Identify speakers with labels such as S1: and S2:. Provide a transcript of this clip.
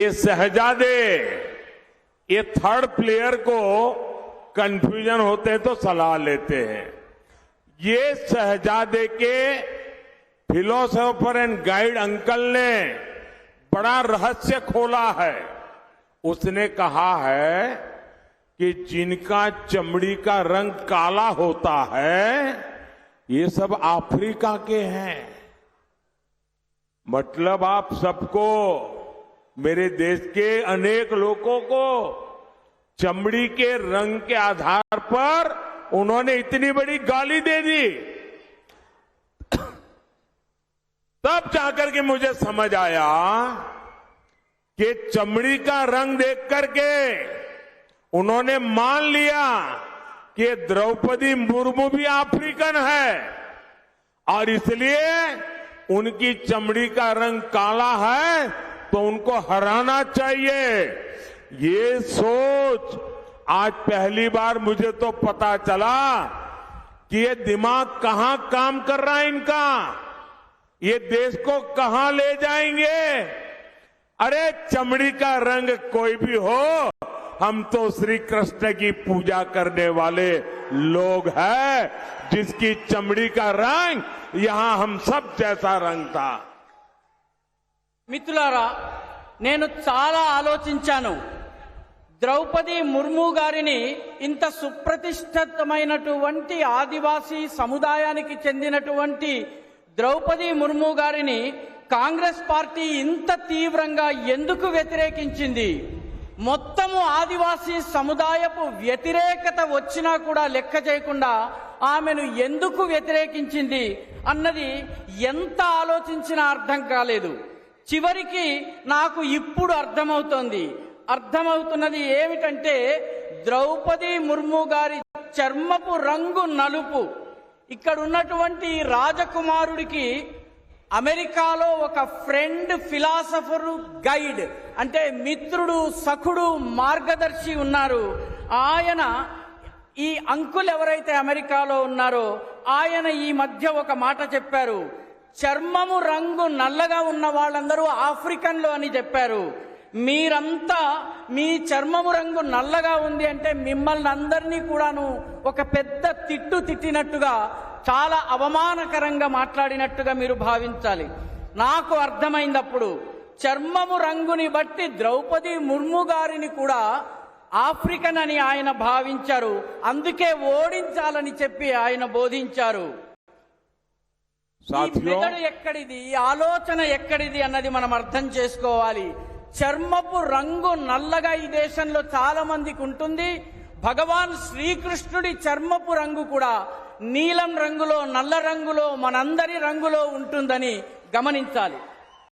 S1: ये शहजादे, ये थर्ड प्लेयर को कंफ्यूजन होते हैं तो सलाह लेते हैं। ये शहजादे के फिलोसोफर एंड गाइड अंकल ने बड़ा रहस्य खोला है। उसने कहा है कि जिनका चमड़ी का रंग काला होता है ये सब अफ्रीका के हैं। मतलब आप सबको, मेरे देश के अनेक लोगों को चमड़ी के रंग के आधार पर उन्होंने इतनी बड़ी गाली दे दी। तब जाकर के मुझे समझ आया कि चमड़ी का रंग देख करके उन्होंने मान लिया कि द्रौपदी मुर्मू भी अफ्रीकन है और इसलिए उनकी चमड़ी का रंग काला है तो उनको हराना चाहिए। ये सोच आज पहली बार मुझे तो पता चला कि ये दिमाग कहां काम कर रहा है इनका, ये देश को कहां ले जाएंगे। अरे चमड़ी का रंग कोई भी हो, हम तो श्री कृष्ण की पूजा करने वाले लोग हैं जिसकी चमड़ी का रंग यहां हम सब जैसा रंग था।
S2: మిత్రులారా, నేను చాలా ఆలోచించాను. ద్రౌపది ముర్ము గారిని ఇంత సుప్రతిష్ఠితమైనటువంటి ఆదివాసీ సముదాయానికి చెందినటువంటి ద్రౌపది ముర్ము గారిని కాంగ్రెస్ పార్టీ ఇంత తీవ్రంగా ఎందుకు వ్యతిరేకించింది? మొత్తము ఆదివాసీ సముదాయపు వ్యతిరేకత వచ్చినా కూడా లెక్క చేయకుండా ఆమెను ఎందుకు వ్యతిరేకించింది అన్నది ఎంత ఆలోచించినా అర్థం కాలేదు. చివరికి నాకు ఇప్పుడు అర్థమవుతున్నది ఏమిటంటే ద్రౌపది ముర్ము గారి చర్మపు రంగు నలుపు. ఇక్కడ ఉన్నటువంటి రాజకుమారుడికి అమెరికాలో ఒక ఫ్రెండ్, ఫిలాసఫరు, గైడ్ అంటే మిత్రుడు, సఖుడు, మార్గదర్శి ఉన్నారు. ఆయన ఈ అంకుల్ ఎవరైతే అమెరికాలో ఉన్నారో ఆయన ఈ మధ్య ఒక మాట చెప్పారు. చర్మము రంగు నల్లగా ఉన్న వాళ్ళందరూ ఆఫ్రికన్లు అని చెప్పారు. మీరంతా మీ చర్మము రంగు నల్లగా ఉంది అంటే మిమ్మల్ని అందరినీ కూడాను ఒక పెద్ద తిట్టినట్టుగా, చాలా అవమానకరంగా మాట్లాడినట్టుగా మీరు భావించాలి. నాకు అర్థమైనప్పుడు చర్మము రంగుని బట్టి ద్రౌపది ముర్ము గారిని కూడా ఆఫ్రికన్ అని ఆయన భావించారు. అందుకే ఓడించాలని చెప్పి ఆయన బోధించారు. మెదడు ఎక్కడిది, ఆలోచన ఎక్కడిది అన్నది మనం అర్థం చేసుకోవాలి. చర్మపు రంగు నల్లగా ఈ దేశంలో చాలా మందికి ఉంటుంది. భగవాన్ శ్రీకృష్ణుడి చర్మపు రంగు కూడా నీలం రంగులో, నల్ల రంగులో, మనందరి రంగులో ఉంటుందని గమనించాలి.